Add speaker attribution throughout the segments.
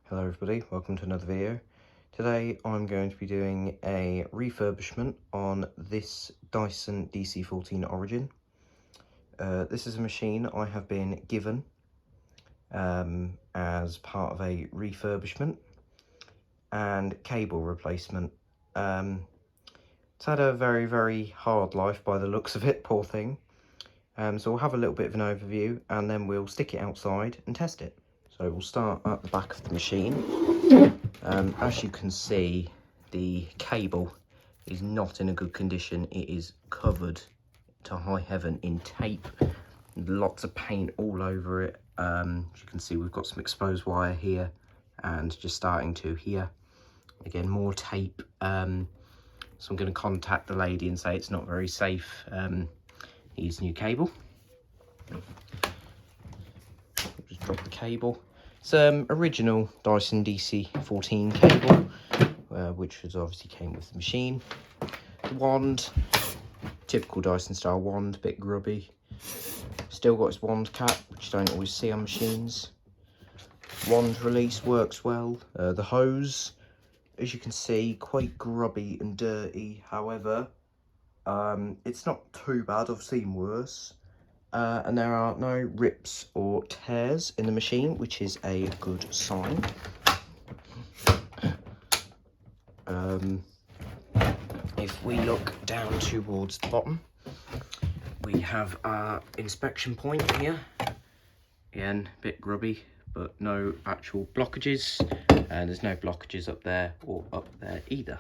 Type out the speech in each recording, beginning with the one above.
Speaker 1: Hello everybody, welcome to another video. Today I'm going to be doing a refurbishment on this Dyson DC14 Origin. This is a machine I have been given as part of a refurbishment and cable replacement. It's had a very hard life by the looks of it, poor thing. So we'll have a little bit of an overview and then we'll stick it outside and test it. So we'll start at the back of the machine. As you can see, the cable is not in a good condition. It is covered to high heaven in tape. Lots of paint all over it. As you can see, we've got some exposed wire here and just starting to here. Again, more tape. So I'm going to contact the lady and say it's not very safe. Use new cable. Just drop the cable. It's original Dyson DC14 cable, which was obviously came with the machine. The wand, typical Dyson style wand, bit grubby. Still got its wand cap, which you don't always see on machines. Wand release works well. The hose, as you can see, quite grubby and dirty. However, it's not too bad. I've seen worse. And there are no rips or tears in the machine, which is a good sign. If we look down towards the bottom, we have our inspection point here. Again, a bit grubby, but no actual blockages. And there's no blockages up there or up there either.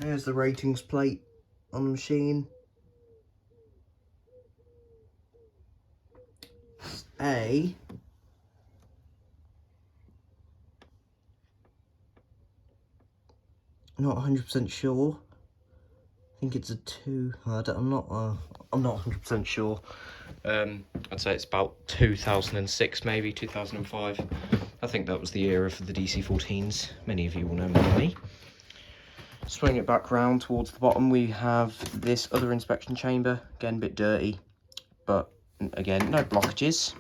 Speaker 1: There's the ratings plate on the machine. Not 100% sure. I think it's a 2. I'm not 100% sure. I'd say it's about 2006, maybe 2005. I think that was the era for the DC14s. Many of you will know more than me. Swing it back round towards the bottom, we have this other inspection chamber. Again, a bit dirty, but again, no blockages.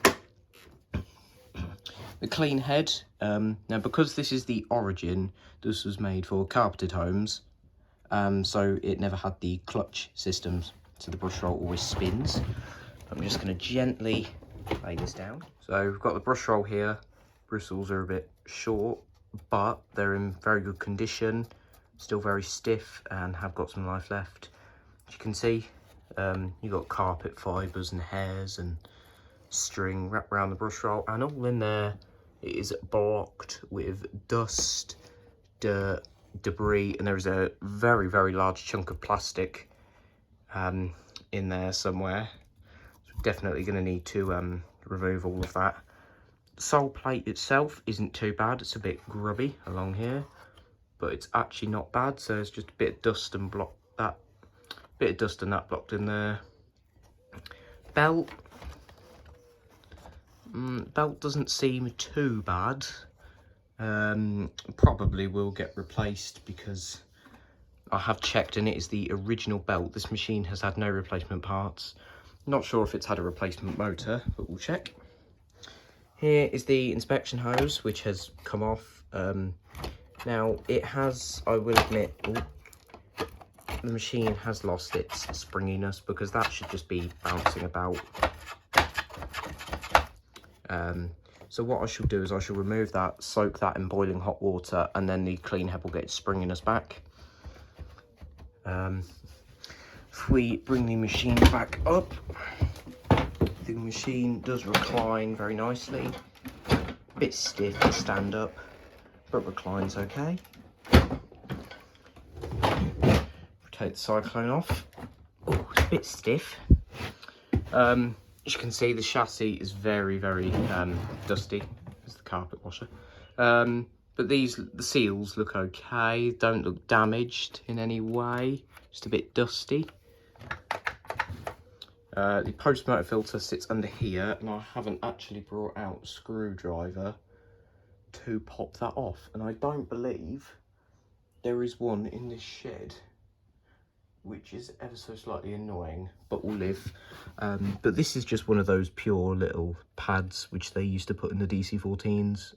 Speaker 1: The clean head. Now, because this is the Origin, this was made for carpeted homes, so it never had the clutch systems, so the brush roll always spins. I'm just going to gently lay this down. So we've got the brush roll here. Bristles are a bit short, but they're in very good condition. Still very stiff and have got some life left. As you can see, you've got carpet fibres and hairs and string wrapped around the brush roll, and all in there it is blocked with dust, dirt, debris, and there's a very large chunk of plastic in there somewhere. So we're definitely going to need to remove all of that. The sole plate itself isn't too bad. It's a bit grubby along here, but it's actually not bad. So it's just a bit of dust and that blocked in there. Belt doesn't seem too bad. Probably will get replaced because I have checked and it is the original belt. This machine has had no replacement parts. Not sure if it's had a replacement motor, but we'll check. Here is the inspection hose, which has come off. Now it has, I will admit, the machine has lost its springiness, because that should just be bouncing about. So what I shall do is I shall remove that, soak that in boiling hot water, and then the clean head will get its springiness back. If we bring the machine back up, the machine does recline very nicely. A bit stiff to stand up, but reclines okay. Take the Cyclone off. Oh, it's a bit stiff. As you can see, the chassis is very dusty. It's the carpet washer. But the seals look okay. Don't look damaged in any way. Just a bit dusty. The post-motor filter sits under here, and I haven't actually brought out a screwdriver to pop that off. And I don't believe there is one in this shed. which is ever so slightly annoying, but will live. But this is just one of those pure little pads which they used to put in the DC14s.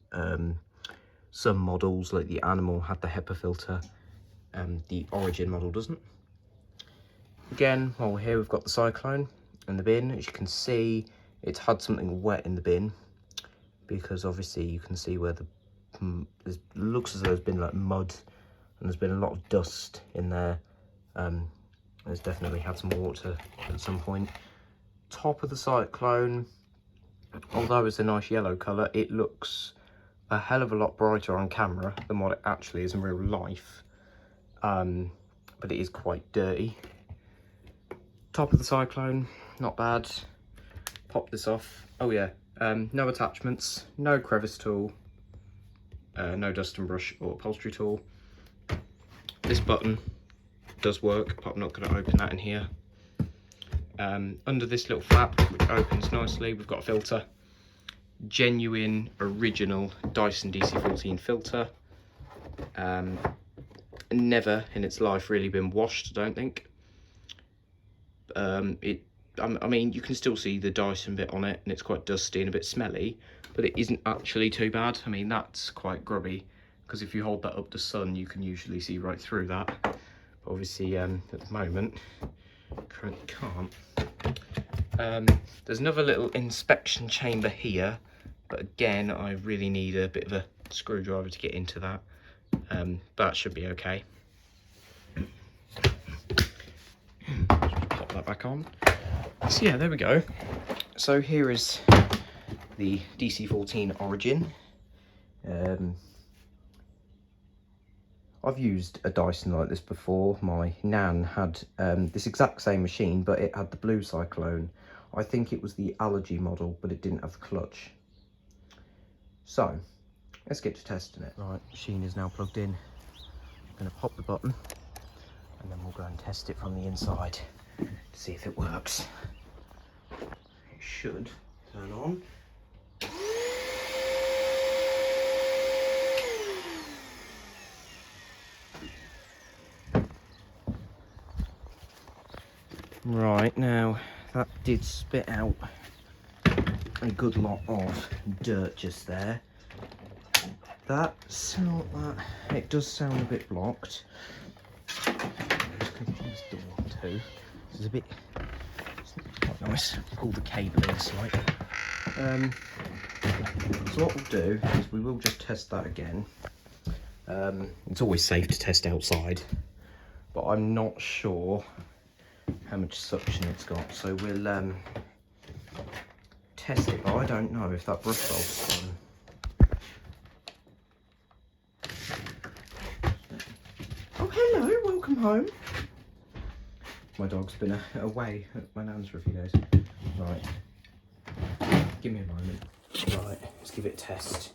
Speaker 1: Some models, like the Animal, had the HEPA filter. The Origin model doesn't. Again, while we're here, we've got the Cyclone in the bin. As you can see, it's had something wet in the bin, because obviously you can see where it looks as though there's been like mud, and there's been a lot of dust in there. There's definitely had some water at some point. Top of the Cyclone, although it's a nice yellow colour, it looks a hell of a lot brighter on camera than what it actually is in real life. But it is quite dirty. Top of the Cyclone, not bad. Pop this off. Oh yeah, no attachments, no crevice tool, no dust and brush or upholstery tool. This button does work, but I'm not going to open that in here. Under this little flap, which opens nicely, we've got a filter. Genuine, original Dyson DC14 filter. Never in its life really been washed, I don't think. I mean, you can still see the Dyson bit on it, and it's quite dusty and a bit smelly, but it isn't actually too bad. I mean, that's quite grubby, because if you hold that up to sun, you can usually see right through that. But obviously, at the moment, currently can't. There's another little inspection chamber here, but again, I really need a bit of a screwdriver to get into that. But that should be okay. Just pop that back on. So yeah, there we go. So here is the DC14 Origin. I've used a Dyson like this before. My nan had this exact same machine, but it had the blue Cyclone. I think it was the Allergy model, but it didn't have the clutch. So let's get to testing it. Right, machine is now plugged in. I'm going to pop the button, and then we'll go and test it from the inside to see if it works. It should turn on. Right, now that did spit out a good lot of dirt just there. It does sound a bit blocked. I'm just going to pull this door too. This is a bit, it's quite nice. Pull the cable in slightly. So what we'll do is we will just test that again. It's always safe to test outside, but I'm not sure how much suction it's got, so we'll test it. But I don't know if that brush roll's done. Oh, hello, welcome home. My dog's been away at my nan's for a few days. Right, give me a moment. Right, let's give it a test.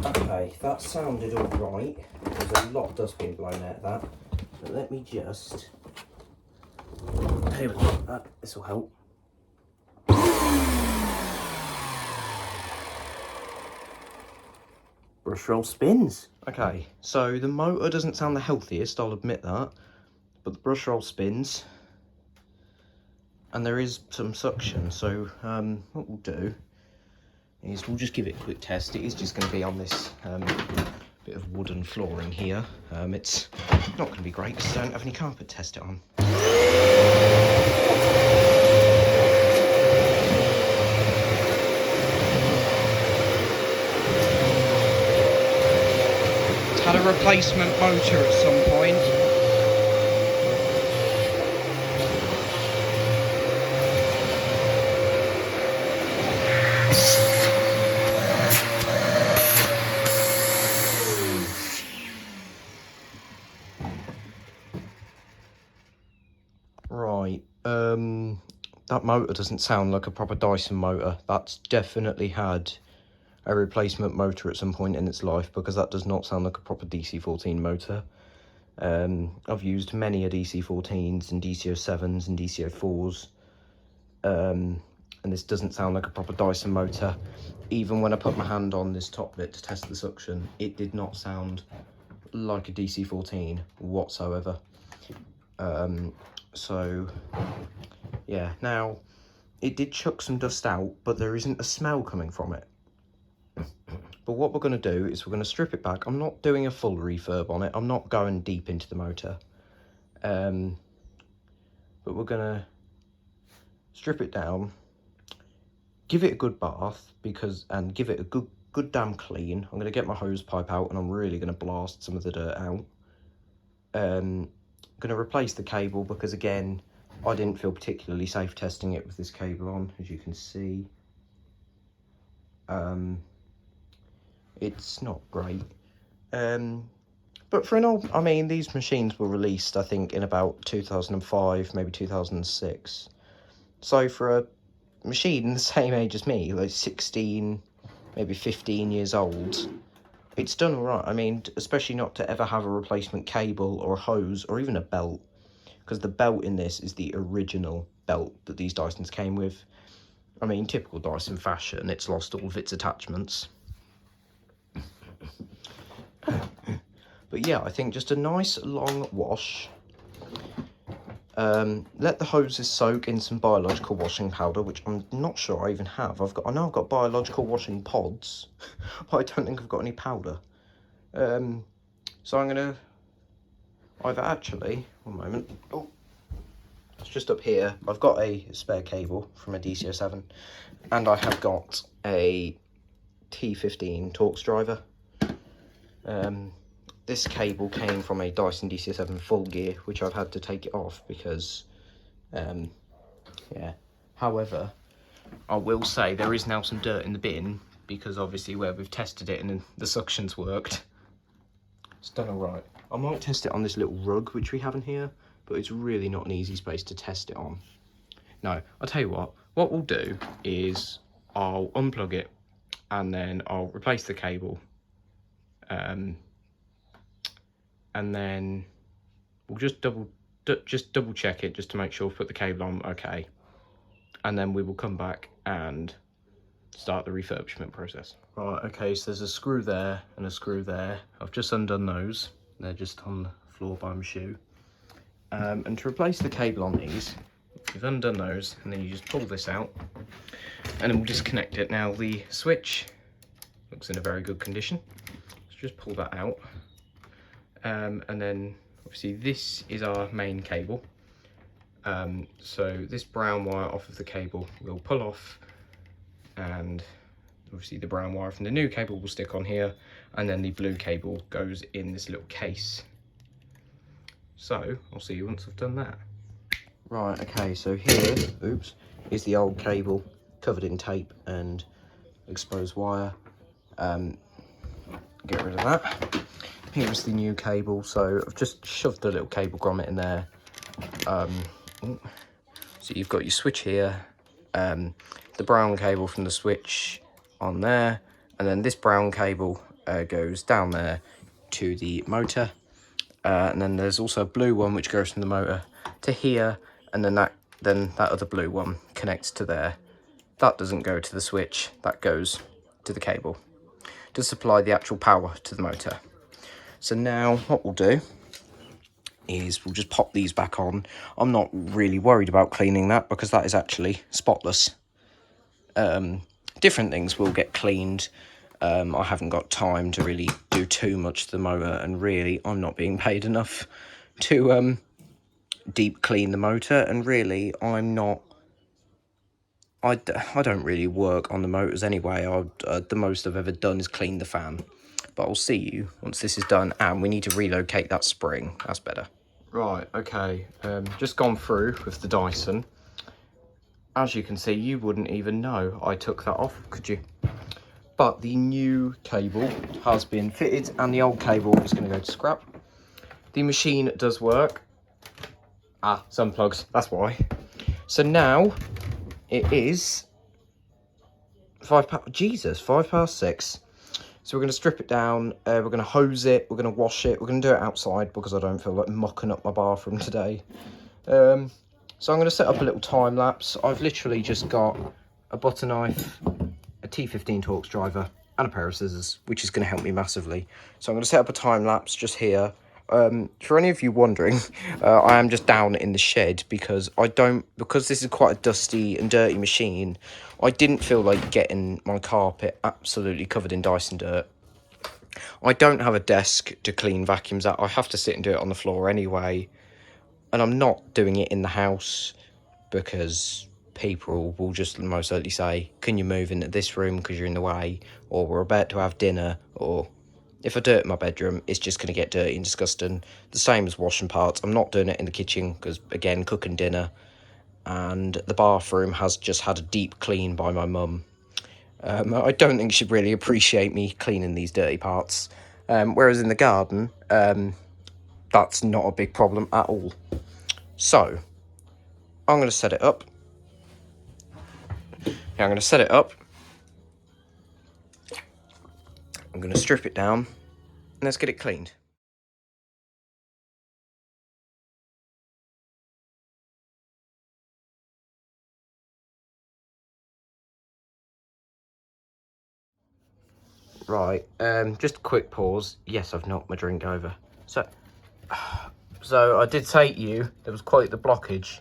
Speaker 1: Okay, that sounded alright. There's a lot of dust being blown out of that. But let me just... Here we go, this will help. Brush roll spins. Okay, so the motor doesn't sound the healthiest, I'll admit that. But the brush roll spins. And there is some suction, so what we'll do is we'll just give it a quick test. It is just going to be on this bit of wooden flooring here. It's not going to be great because I don't have any carpet to test it on. It's had a replacement motor at some point. Right, that motor doesn't sound like a proper Dyson motor. That's definitely had a replacement motor at some point in its life, because that does not sound like a proper DC14 motor. I've used many a DC14s and DC07s and DC04s, and this doesn't sound like a proper Dyson motor. Even when I put my hand on this top bit to test the suction, it did not sound like a DC14 whatsoever. So yeah, now it did chuck some dust out, but there isn't a smell coming from it. But what we're going to do is we're going to strip it back. I'm not doing a full refurb on it. I'm not going deep into the motor. But we're going to strip it down, give it a good bath, and give it a good damn clean. I'm going to get my hose pipe out and I'm really going to blast some of the dirt out. I'm going to replace the cable because, again, I didn't feel particularly safe testing it with this cable on, as you can see. It's not great. But for an old, I mean, these machines were released, I think, in about 2005, maybe 2006. So for a machine the same age as me, like 16, maybe 15 years old, it's done all right. I mean, especially not to ever have a replacement cable or a hose or even a belt, because the belt in this is the original belt that these Dysons came with. I mean, typical Dyson fashion, it's lost all of its attachments. But yeah, I think just a nice long wash. Let the hoses soak in some biological washing powder, which I'm not sure I even have. I know I've got biological washing pods, but I don't think I've got any powder. So I'm gonna either actually, one moment. Oh, it's just up here. I've got a spare cable from a DC07, and I have got a T15 Torx driver. This cable came from a Dyson DC07 full gear, which I've had to take it off because, yeah. However, I will say there is now some dirt in the bin because obviously where we've tested it and the suction's worked, it's done all right. I might test it on this little rug which we have in here, but it's really not an easy space to test it on. No, I'll tell you what we'll do is I'll unplug it and then I'll replace the cable. And then we'll just double check it just to make sure we've put the cable on okay. And then we will come back and start the refurbishment process. Right, okay, so there's a screw there and a screw there. I've just undone those. They're just on the floor by my shoe. And to replace the cable on these, you've undone those and then you just pull this out and then we'll disconnect it. Now the switch looks in a very good condition. Let's just pull that out. And then obviously this is our main cable. So this brown wire off of the cable will pull off, and obviously the brown wire from the new cable will stick on here, and then the blue cable goes in this little case. So I'll see you once I've done that. Right, okay, so here, oops, is the old cable covered in tape and exposed wire. Get rid of that. Here's the new cable, so I've just shoved the little cable grommet in there. So you've got your switch here, the brown cable from the switch on there, and then this brown cable goes down there to the motor, and then there's also a blue one which goes from the motor to here, and then that other blue one connects to there. That doesn't go to the switch, that goes to the cable to supply the actual power to the motor. So now what we'll do is we'll just pop these back on. I'm not really worried about cleaning that because that is actually spotless. Different things will get cleaned. I haven't got time to really do too much to the motor, and really I'm not being paid enough to deep clean the motor, and really I don't really work on the motors anyway. The most I've ever done is clean the fan. But I'll see you once this is done, and we need to relocate that spring. That's better. Right, okay, just gone through with the Dyson. As you can see, you wouldn't even know I took that off, could you? But the new cable has been fitted, and the old cable is going to go to scrap. The machine does work. Ah, some plugs, that's why. So now it is 5 past 6. So we're going to strip it down, we're going to hose it, we're going to wash it, we're going to do it outside because I don't feel like mucking up my bathroom today. So I'm going to set up a little time lapse. I've literally just got a butter knife, a T15 Torx driver and a pair of scissors, which is going to help me massively. So I'm going to set up a time lapse just here. For any of you wondering, I am just down in the shed because because this is quite a dusty and dirty machine, I didn't feel like getting my carpet absolutely covered in Dyson dirt. I don't have a desk to clean vacuums at. I have to sit and do it on the floor anyway. And I'm not doing it in the house because people will just most likely say, can you move into this room because you're in the way, or we're about to have dinner, or if I do it in my bedroom, it's just going to get dirty and disgusting. The same as washing parts. I'm not doing it in the kitchen because, again, cooking dinner, and the bathroom has just had a deep clean by my mum. I don't think she'd really appreciate me cleaning these dirty parts. Whereas in the garden, that's not a big problem at all. So, I'm going to set it up. Now I'm going to set it up. I'm going to strip it down. And let's get it cleaned. Right, just a quick pause. Yes, I've knocked my drink over. So I did say to you, there was quite the blockage.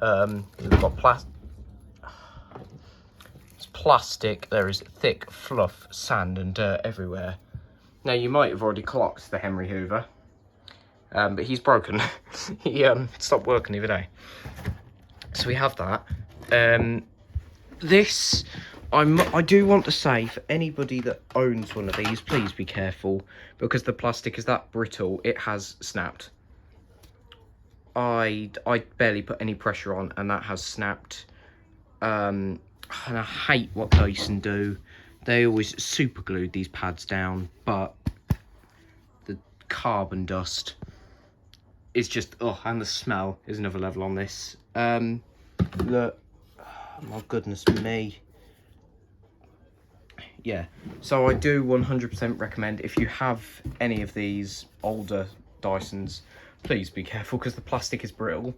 Speaker 1: We've got plastic, there is thick fluff, sand and dirt everywhere. Now you might have already clocked the Henry Hoover, but he's broken. He stopped working the other day. So we have that. I do want to say, for anybody that owns one of these, please be careful, because the plastic is that brittle, it has snapped. I barely put any pressure on and that has snapped. And I hate what Dyson do. They always super glued these pads down, but the carbon dust is just, and the smell is another level on this. Look, oh my goodness me. Yeah, so I do 100% recommend, if you have any of these older Dysons, please be careful because the plastic is brittle.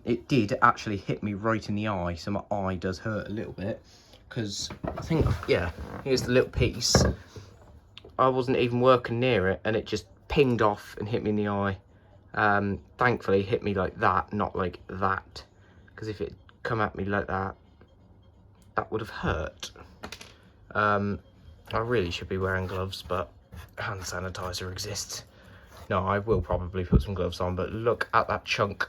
Speaker 1: It did actually hit me right in the eye, so my eye does hurt a little bit because I think, yeah, here's the little piece. I wasn't even working near it and it just pinged off and hit me in the eye. Thankfully, it hit me like that, not like that, because if it come at me like that, that would have hurt. I really should be wearing gloves, but hand sanitizer exists. No, I will probably put some gloves on, but look at that chunk.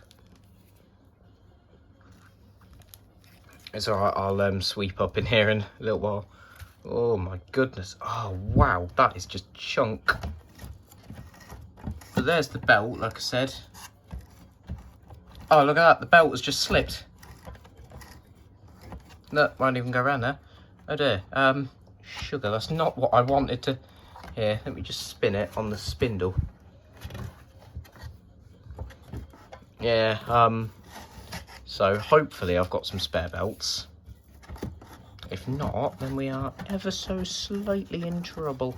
Speaker 1: It's alright, I'll sweep up in here in a little while. Oh my goodness. Oh wow, that is just chunk. But there's the belt, like I said. Oh, look at that, the belt has just slipped. No, won't even go around there. Oh dear. Sugar, that's not what I wanted to. Here, let me just spin it on the spindle. Yeah, so hopefully I've got some spare belts. If not, then we are ever so slightly in trouble.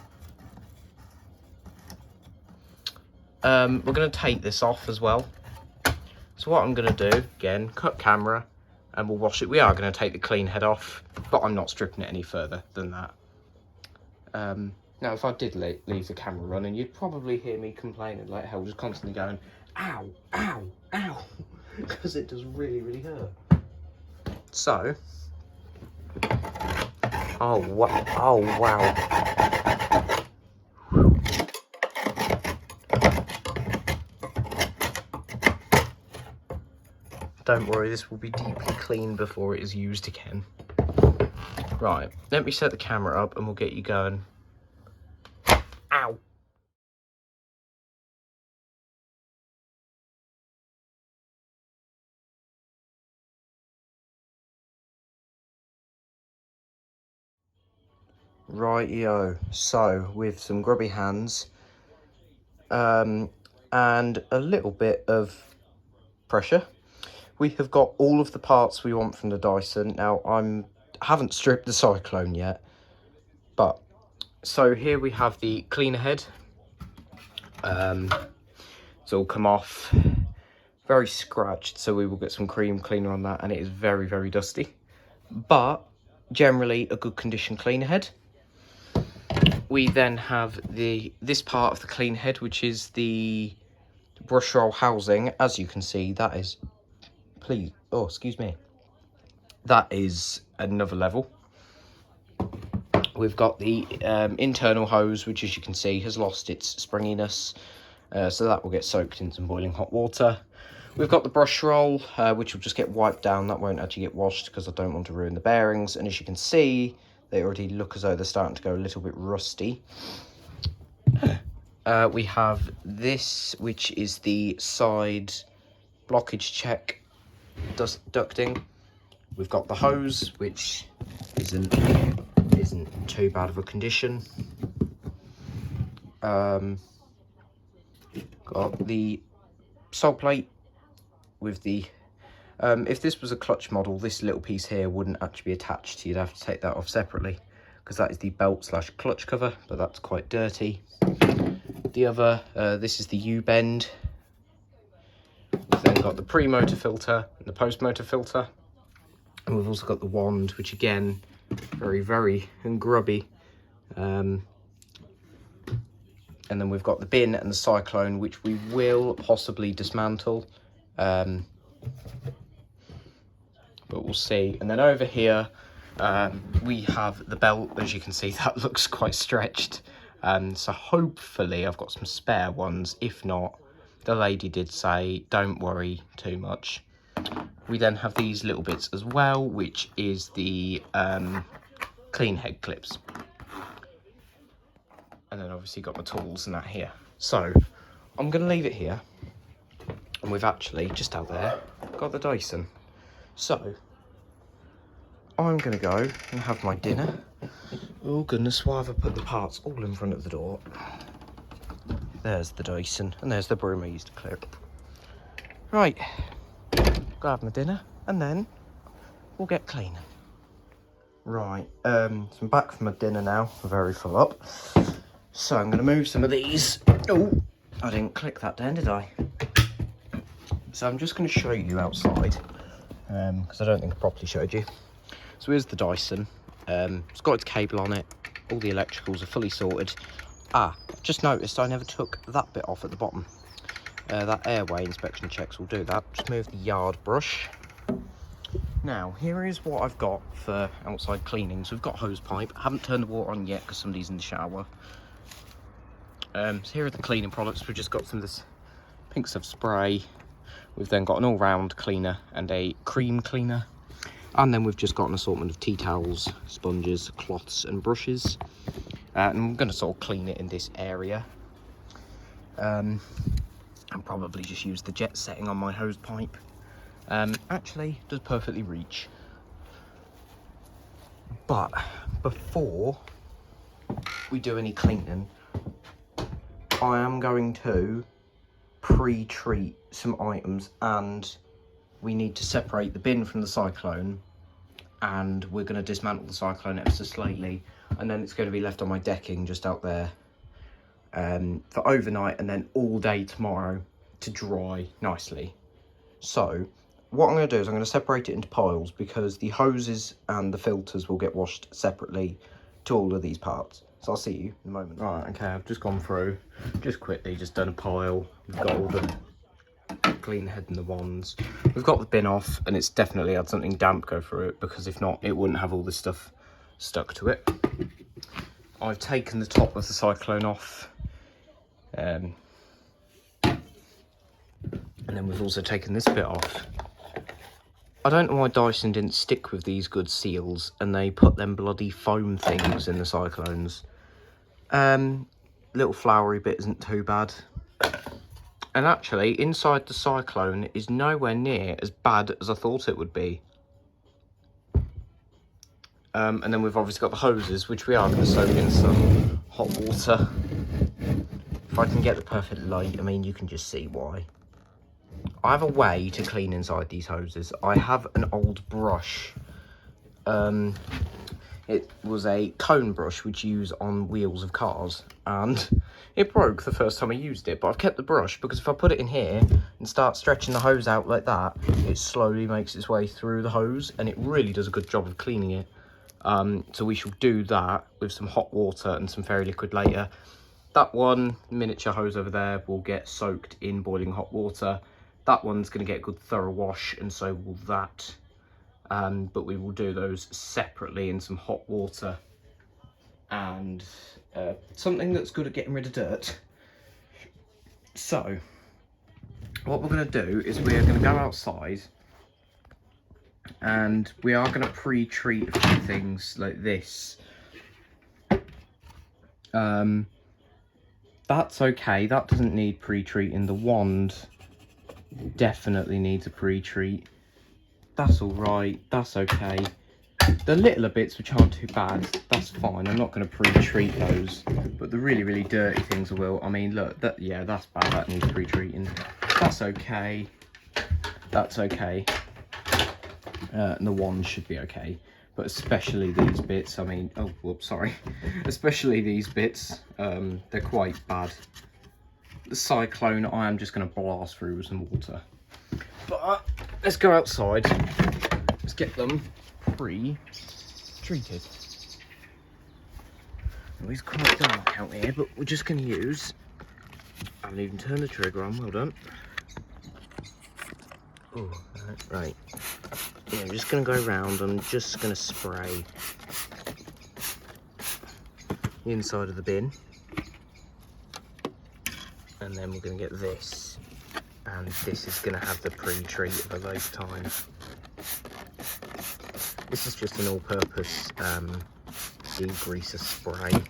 Speaker 1: We're going to take this off as well. So what I'm going to do, again, cut camera, and we'll wash it. We are going to take the clean head off, but I'm not stripping it any further than that. Now, if I did leave the camera running, you'd probably hear me complaining like hell, just constantly going, ow, ow, ow, because it does really, really hurt. So, oh wow. Don't worry, this will be deeply cleaned before it is used again. Right, let me set the camera up and we'll get you going. Ow. Rightio, so with some grubby hands and a little bit of pressure, we have got all of the parts we want from the Dyson. Now, I haven't stripped the Cyclone yet, but So here we have the cleaner head. It's all come off, very scratched, so we will get some cream cleaner on that, and it is very, very dusty, but generally a good condition cleaner head. We then have this part of the clean head, which is the brush roll housing. As you can see, that is, that is another level. We've got the internal hose, which, as you can see, has lost its springiness, so that will get soaked in some boiling hot water. We've got the brush roll, which will just get wiped down. That won't actually get washed because I don't want to ruin the bearings. And as you can see, they already look as though they're starting to go a little bit rusty. We have this, which is the side blockage check dust ducting. We've got the hose, which isn't too bad of a condition. Got the sole plate with the if this was a clutch model, this little piece here wouldn't actually be attached. You'd have to take that off separately because that is the belt / clutch cover, but that's quite dirty. The other, this is the U-bend. We've then got the pre-motor filter and the post-motor filter. And we've also got the wand, which again, very, very grubby. And then we've got the bin and the Cyclone, which we will possibly dismantle. But we'll see. And then over here, we have the belt. As you can see, that looks quite stretched. So hopefully I've got some spare ones. If not, the lady did say, don't worry too much. We then have these little bits as well, which is the clean head clips. And then obviously got my tools and that here. So I'm going to leave it here. And we've actually, just out there, got the Dyson. So I'm going to go and have my dinner. Oh goodness, why have I put the parts all in front of the door? There's the Dyson, and there's the broom I used to clear up. Right, go have my dinner, and then we'll get cleaning. Right, so I'm back from my dinner now, very full up. So I'm going to move some of these. Oh, I didn't click that down, did I? So I'm just going to show you outside, because I don't think I properly showed you. So here's the Dyson. It's got its cable on it. All the electricals are fully sorted. Just noticed I never took that bit off at the bottom. That airway inspection checks will do that. Just move the yard brush. Now, here is what I've got for outside cleaning. So we've got hose pipe. I haven't turned the water on yet because somebody's in the shower. So here are the cleaning products. We've just got some of this pink stuff spray. We've then got an all-round cleaner and a cream cleaner. And then we've just got an assortment of tea towels, sponges, cloths and brushes. And I'm going to sort of clean it in this area. And probably just use the jet setting on my hose pipe. Actually, does perfectly reach. But before we do any cleaning, I am going to pre-treat some items, and we need to separate the bin from the Cyclone, and we're going to dismantle the Cyclone ever so slightly, and then it's going to be left on my decking just out there for overnight, and then all day tomorrow to dry nicely. So what I'm going to do is I'm going to separate it into piles, because the hoses and the filters will get washed separately to all of these parts. So I'll see you in a moment. Right, okay, I've just gone through, just quickly, just done a pile. We've got all the clean head and the wands. We've got the bin off, and it's definitely had something damp go through it, because if not, it wouldn't have all this stuff stuck to it. I've taken the top of the Cyclone off. And then we've also taken this bit off. I don't know why Dyson didn't stick with these good seals and they put them bloody foam things in the Cyclones. Little flowery bit isn't too bad. And actually, inside the Cyclone is nowhere near as bad as I thought it would be. And then we've obviously got the hoses, which we are going to soak in some hot water. If I can get the perfect light, I mean, you can just see why. I have a way to clean inside these hoses. I have an old brush. It was a cone brush which you use on wheels of cars, and it broke the first time I used it, but I've kept the brush because if I put it in here and start stretching the hose out like that, it slowly makes its way through the hose, and it really does a good job of cleaning it. So we shall do that with some hot water and some fairy liquid later. That one miniature hose over there will get soaked in boiling hot water. That one's going to get a good thorough wash, and so will that. But we will do those separately in some hot water and something that's good at getting rid of dirt. So what we're going to do is we're going to go outside and we are going to pre-treat a few things like this. That's okay, that doesn't need pre-treating. The wand definitely needs a pre-treat. That's all right, that's okay. The littler bits which aren't too bad, that's fine. I'm not going to pre-treat those, but the really, really dirty things I will. I mean, look, yeah, that's bad, that needs pre-treating. That's okay, that's okay. And the wand should be okay, but especially these bits, I mean, oh, whoops, sorry. Especially these bits, they're quite bad. The Cyclone, I am just going to blast through with some water. But let's go outside. Let's get them pre-treated. It's quite dark out here, but we're just going to use... I haven't even turned the trigger on, well done. Oh, right. Yeah, I'm just going to go around. I'm just going to spray the inside of the bin. And then we're going to get this. And this is going to have the pre-treat of a lifetime. This is just an all-purpose degreaser spray. I'm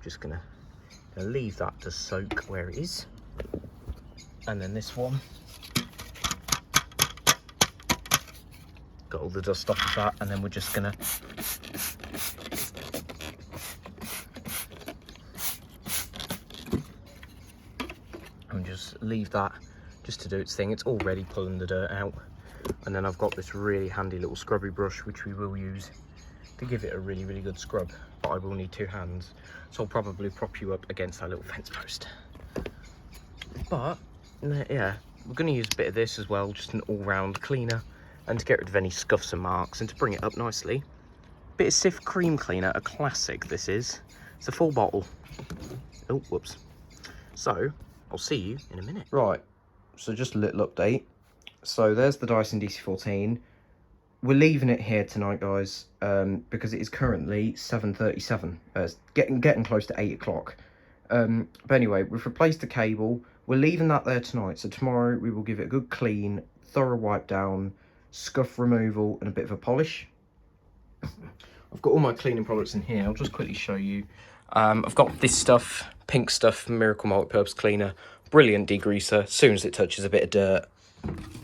Speaker 1: just going to leave that to soak where it is. And then this one. Got all the dust off of that, and then we're just going to just leave that just to do its thing. It's already pulling the dirt out. And then I've got this really handy little scrubby brush which we will use to give it a really, really good scrub, but I will need two hands, so I'll probably prop you up against that little fence post. But yeah, we're going to use a bit of this as well, just an all-round cleaner, and to get rid of any scuffs and marks and to bring it up nicely. Bit of Cif cream cleaner, a classic this is. It's a full bottle. Oh, whoops. So I'll see you in a minute. Right, so just a little update. So there's the Dyson DC14. We're leaving it here tonight, guys, because it is currently 7:37. It's getting close to 8 o'clock. But anyway, we've replaced the cable. We're leaving that there tonight. So tomorrow we will give it a good clean, thorough wipe down, scuff removal, and a bit of a polish. I've got all my cleaning products in here. I'll just quickly show you. I've got this stuff, pink stuff, Miracle Multi-Purpose Cleaner. Brilliant degreaser. As soon as it touches a bit of dirt,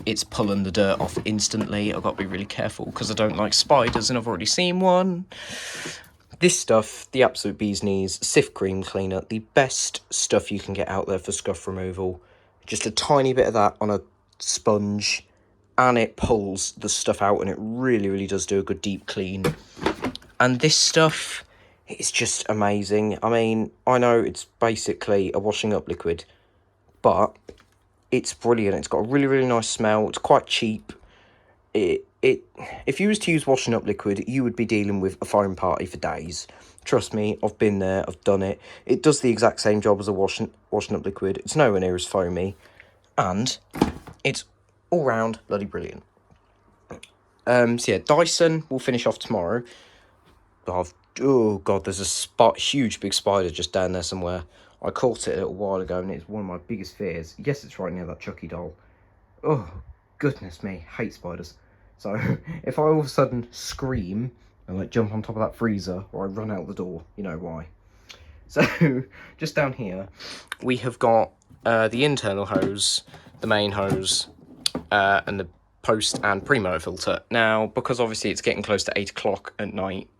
Speaker 1: it's pulling the dirt off instantly. I've got to be really careful because I don't like spiders and I've already seen one. This stuff, the absolute bee's knees, Cif cream cleaner, the best stuff you can get out there for scuff removal. Just a tiny bit of that on a sponge and it pulls the stuff out, and it really, really does do a good deep clean. And this stuff, it's just amazing. I mean, I know it's basically a washing up liquid, but it's brilliant. It's got a really, really nice smell. It's quite cheap. If you was to use washing up liquid, you would be dealing with a foam party for days. Trust me, I've been there, I've done it. It does the exact same job as a washing up liquid. It's nowhere near as foamy, and it's all round bloody brilliant. So yeah, Dyson will finish off tomorrow. Oh god, there's a huge big spider just down there somewhere. I caught it a little while ago, and it's one of my biggest fears. Yes, it's right near that Chucky doll. Oh, goodness me, hate spiders. So, if I all of a sudden scream and like jump on top of that freezer, or I run out the door, you know why. So, just down here, we have got the internal hose, the main hose, and the post and pre-motor filter. Now, because obviously it's getting close to 8 o'clock at night,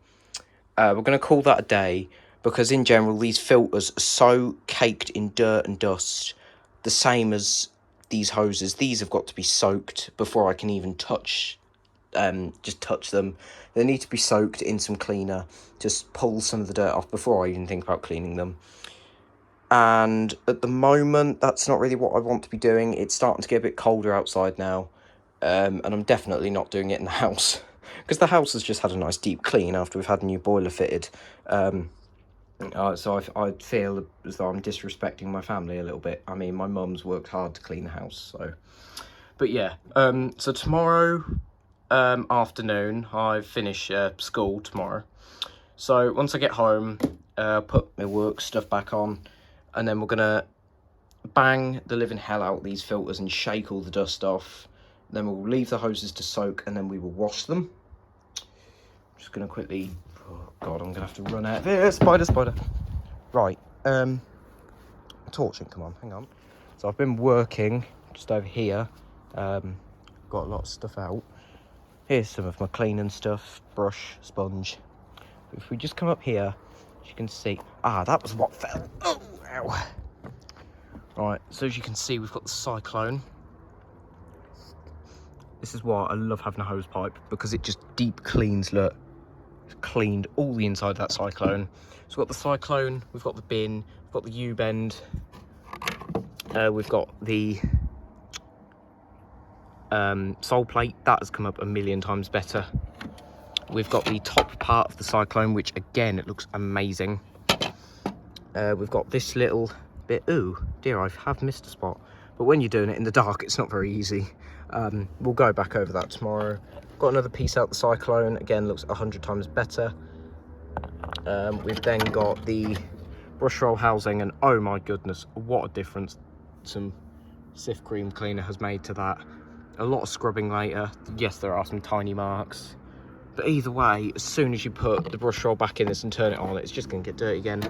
Speaker 1: we're going to call that a day, because in general these filters are so caked in dirt and dust, the same as these hoses. These have got to be soaked before I can even touch just touch them. They need to be soaked in some cleaner, just pull some of the dirt off before I even think about cleaning them. And at the moment, that's not really what I want to be doing. It's starting to get a bit colder outside now, and I'm definitely not doing it in the house, because the house has just had a nice deep clean after we've had a new boiler fitted. So I feel as though I'm disrespecting my family a little bit. I mean, my mum's worked hard to clean the house, so... But yeah, so tomorrow afternoon, I finish school tomorrow. So once I get home, put my work stuff back on, and then we're going to bang the living hell out these filters and shake all the dust off. Then we'll leave the hoses to soak, and then we will wash them. I'm just going to quickly... Oh, God, I'm going to have to run out of here. Spider. Right, torching, come on, hang on. So I've been working just over here. Got a lot of stuff out. Here's some of my cleaning stuff, brush, sponge. If we just come up here, as you can see... Ah, that was what fell. Oh, ow. Right, so as you can see, we've got the Cyclone. This is why I love having a hose pipe, because it just deep cleans, look. It's cleaned all the inside of that Cyclone. So we've got the Cyclone, we've got the bin, we've got the U-bend, we've got the sole plate. That has come up a million times better. We've got the top part of the Cyclone, which again, it looks amazing. We've got this little bit. Ooh, dear, I have missed a spot. But when you're doing it in the dark, it's not very easy. We'll go back over that tomorrow. Got another piece out the Cyclone. Again, looks 100 times better. We've then got the brush roll housing, and oh my goodness, what a difference some Sif cream cleaner has made to that. A lot of scrubbing later. Yes, there are some tiny marks. But either way, as soon as you put the brush roll back in this and turn it on, it's just going to get dirty again.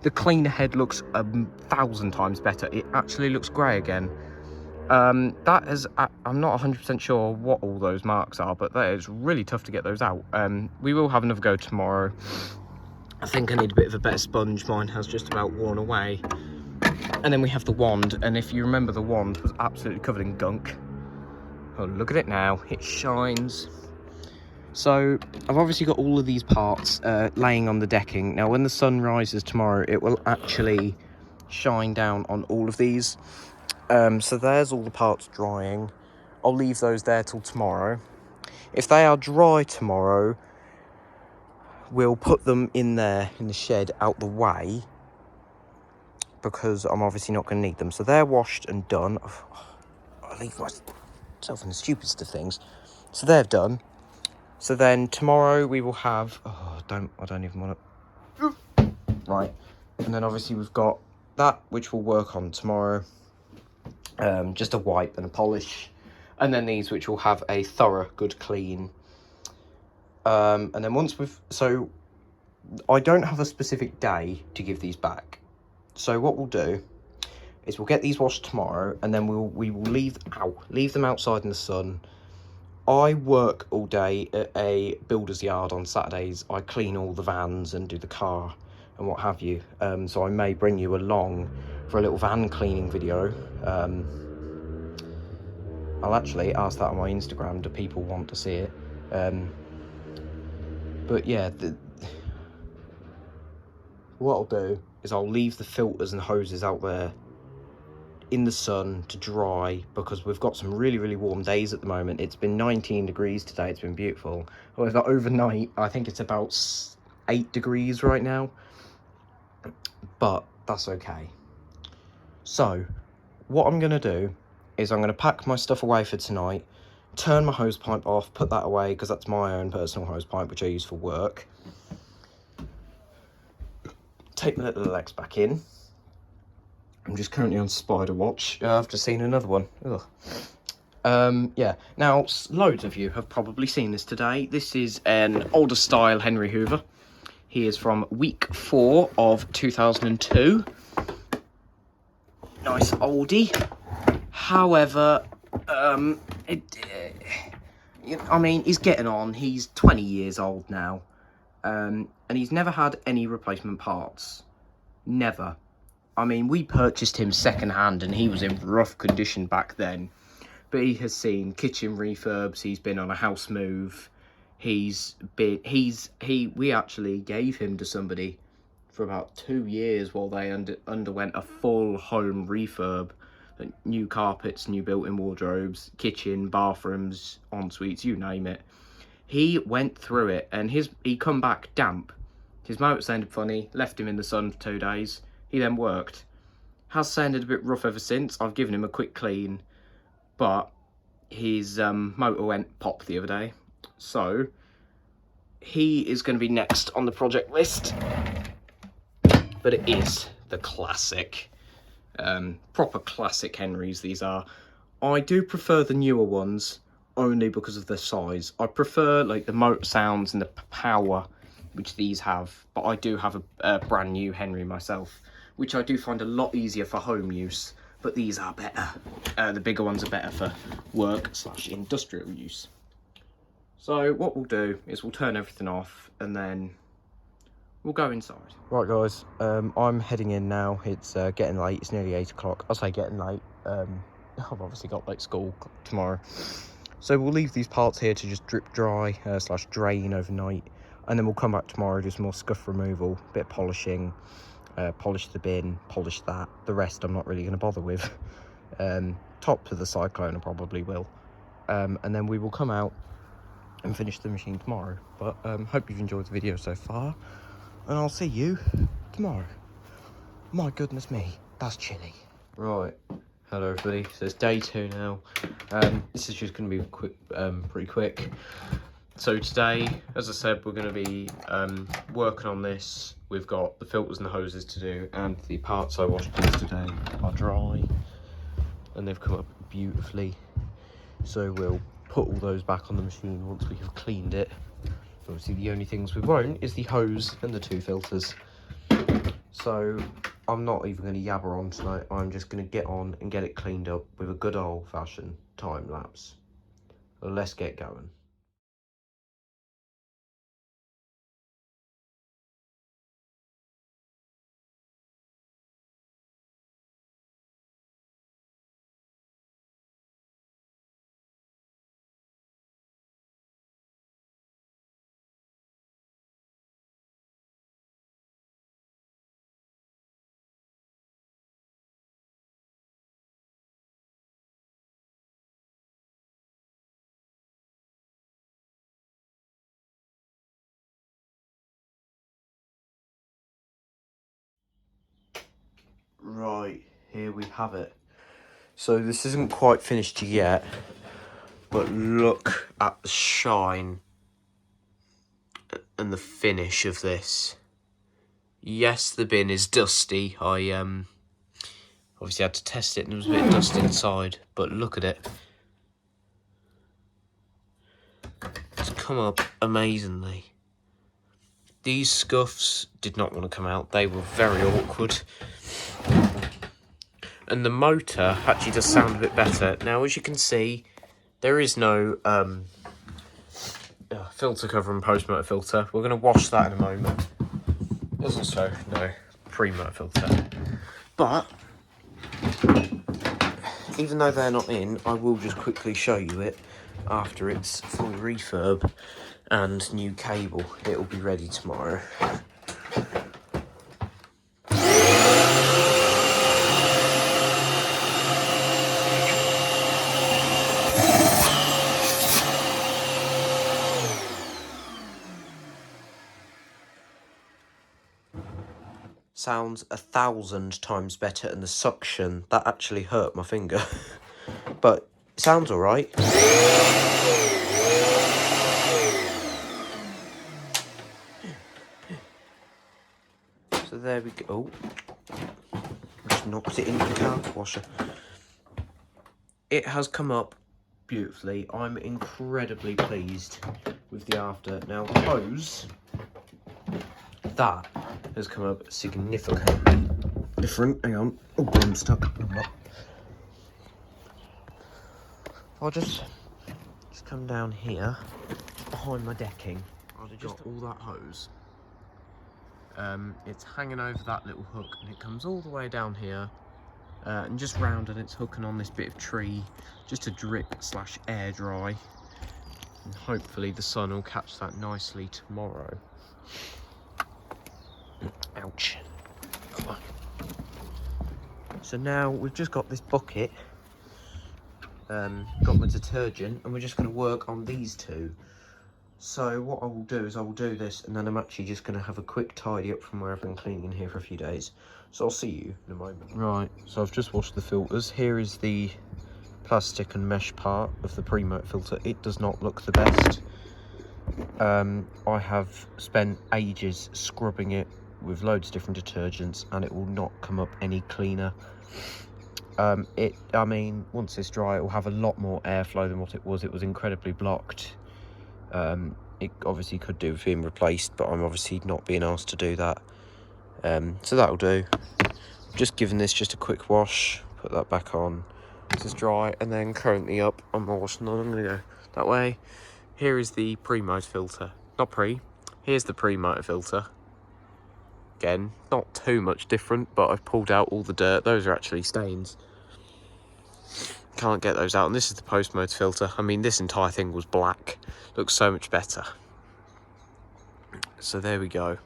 Speaker 1: The cleaner head looks 1,000 times better. It actually looks grey again. That is, I'm not 100% sure what all those marks are, but that is really tough to get those out. We will have another go tomorrow. I think I need a bit of a better sponge. Mine has just about worn away. And then we have the wand, and if you remember, the wand was absolutely covered in gunk. Oh, look at it now. It shines. So I've obviously got all of these parts laying on the decking. Now, when the sun rises tomorrow, it will actually shine down on all of these. So there's all the parts drying. I'll leave those there till tomorrow. If they are dry tomorrow, we'll put them in there in the shed out the way, because I'm obviously not going to need them. So they're washed and done. I leave myself in the stupidest of things. So they're done. So then tomorrow we will have... Oh, I don't even want to... Right. And then obviously we've got that, which we'll work on tomorrow. Just a wipe and a polish. And then these, which will have a thorough, good clean. And then once we've... So I don't have a specific day to give these back. So what we'll do is we'll get these washed tomorrow, and then we will leave them outside in the sun. I work all day at a builder's yard on Saturdays. I clean all the vans and do the car and what have you. So I may bring you along for a little van cleaning video. I'll actually ask that on my Instagram. Do people want to see it? But yeah, what I'll do is I'll leave the filters and hoses out there in the sun to dry, because we've got some really, really warm days at the moment. It's been 19 degrees today. It's been beautiful. However, overnight, I think it's about 8 degrees right now. But that's okay. So, what I'm going to do is I'm going to pack my stuff away for tonight, turn my hose pipe off, put that away, because that's my own personal hose pipe, which I use for work. Take my little legs back in. I'm just currently on spider watch. I've just seen another one. Ugh. Yeah. Now, loads of you have probably seen this today. This is an older style Henry Hoover. He is from week 4 of 2002. Nice oldie. However, I mean, he's getting on. He's 20 years old now. And he's never had any replacement parts. Never. I mean, we purchased him second hand, and he was in rough condition back then. but he has seen kitchen refurbs. He's been on a house move. We actually gave him to somebody for about 2 years while they underwent a full home refurb. New carpets, new built-in wardrobes, kitchen, bathrooms, en-suites, you name it. He went through it, and he come back damp. His motor sounded funny, left him in the sun for 2 days. He then worked. Has sounded a bit rough ever since. I've given him a quick clean, but his motor went pop the other day. So he is going to be next on the project list. But it is the classic, proper classic Henrys these are. I do prefer the newer ones only because of their size. I prefer like the motor sounds and the power which these have, but I do have a brand new Henry myself, which I do find a lot easier for home use, but these are better. The bigger ones are better for work/industrial use. So what we'll do is we'll turn everything off and then we'll go inside. Right guys, I'm heading in now. It's getting late, it's nearly 8 o'clock. I'll say getting late. I've obviously got like school tomorrow. So we'll leave these parts here to just drip dry / drain overnight. And then we'll come back tomorrow, do some more scuff removal, bit of polishing, polish the bin, polish that. The rest I'm not really going to bother with. Top to the Cyclone I probably will. And then we will come out and finish the machine tomorrow. But hope you've enjoyed the video so far. And I'll see you tomorrow. My goodness me, that's chilly. Right, hello everybody. So it's day 2 now. This is just going to be quick, pretty quick. So today, as I said, we're going to be working on this. We've got the filters and the hoses to do, and the parts I washed yesterday are dry, and they've come up beautifully. So we'll put all those back on the machine once we have cleaned it. Obviously the only things we won't is the hose and the 2 filters. So I'm not even going to yabber on tonight. I'm just going to get on and get it cleaned up with a good old-fashioned time lapse. So let's get going. Right, here we have it. So this isn't quite finished yet, but look at the shine and the finish of this. Yes, the bin is dusty. I obviously had to test it and there was a bit of dust inside, but look at it. It's come up amazingly. These scuffs did not want to come out. They were very awkward. And the motor actually does sound a bit better. Now, as you can see, there is no filter cover and post-motor filter. We're going to wash that in a moment. There's also no pre-motor filter. But, even though they're not in, I will just quickly show you it after it's full refurb and new cable. It will be ready tomorrow. Sounds 1,000 times better, and the suction, that actually hurt my finger. But it sounds alright. So there we go. Oh, just knocked it into the car washer. It has come up beautifully. I'm incredibly pleased with the after. Now the hose, that has come up significantly different. Hang on. Oh, I'm stuck. I'll just come down here behind my decking. I've just got all that hose. It's hanging over that little hook and it comes all the way down here and just round, and it's hooking on this bit of tree just to drip / air dry, and hopefully the sun will catch that nicely tomorrow. Ouch. So now we've just got this bucket, got my detergent, and we're just going to work on these two. So what I will do is I will do this, and then I'm actually just going to have a quick tidy up from where I've been cleaning in here for a few days. So I'll see you in a moment. Right, so I've just washed the filters. Here is the plastic and mesh part of the pre-motor filter. It does not look the best. I have spent ages scrubbing it with loads of different detergents, and it will not come up any cleaner. I mean, once it's dry, it will have a lot more airflow than what it was. It was incredibly blocked. It obviously could do with being replaced, but I'm obviously not being asked to do that. So that'll do. Just giving this just a quick wash, put that back on, just dry, and then currently up on my washing line. I'm going to go that way. Here is the pre-motor filter. Here's the pre-motor filter. Again, not too much different, but I've pulled out all the dirt. Those are actually stains. Can't get those out. And this is the post-motor filter. I mean, this entire thing was black. Looks so much better. So there we go.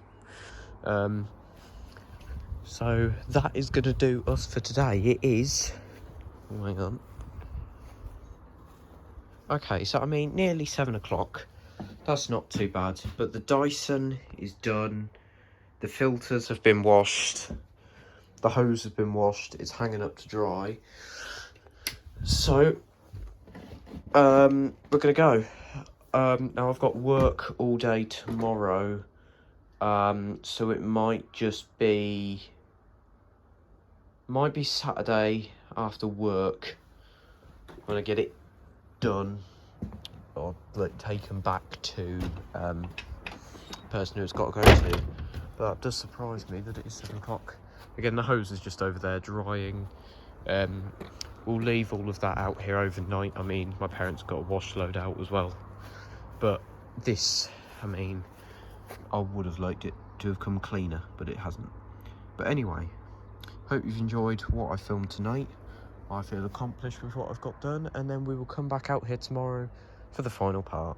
Speaker 1: So that is going to do us for today. It is... Oh, hang on. Okay, so I mean, nearly 7 o'clock. That's not too bad. But the Dyson is done. The filters have been washed. The hose has been washed. It's hanging up to dry. So, we're going to go. Now, I've got work all day tomorrow. So it might just be... Might be Saturday after work when I get it done, or like taken back to the person who it's got to go to. But it does surprise me that it is 7 o'clock. Again, the hose is just over there drying. We'll leave all of that out here overnight. I mean, my parents got a wash load out as well. But this, I mean, I would have liked it to have come cleaner, but it hasn't. But anyway, hope you've enjoyed what I filmed tonight. I feel accomplished with what I've got done, and then we will come back out here tomorrow for the final part.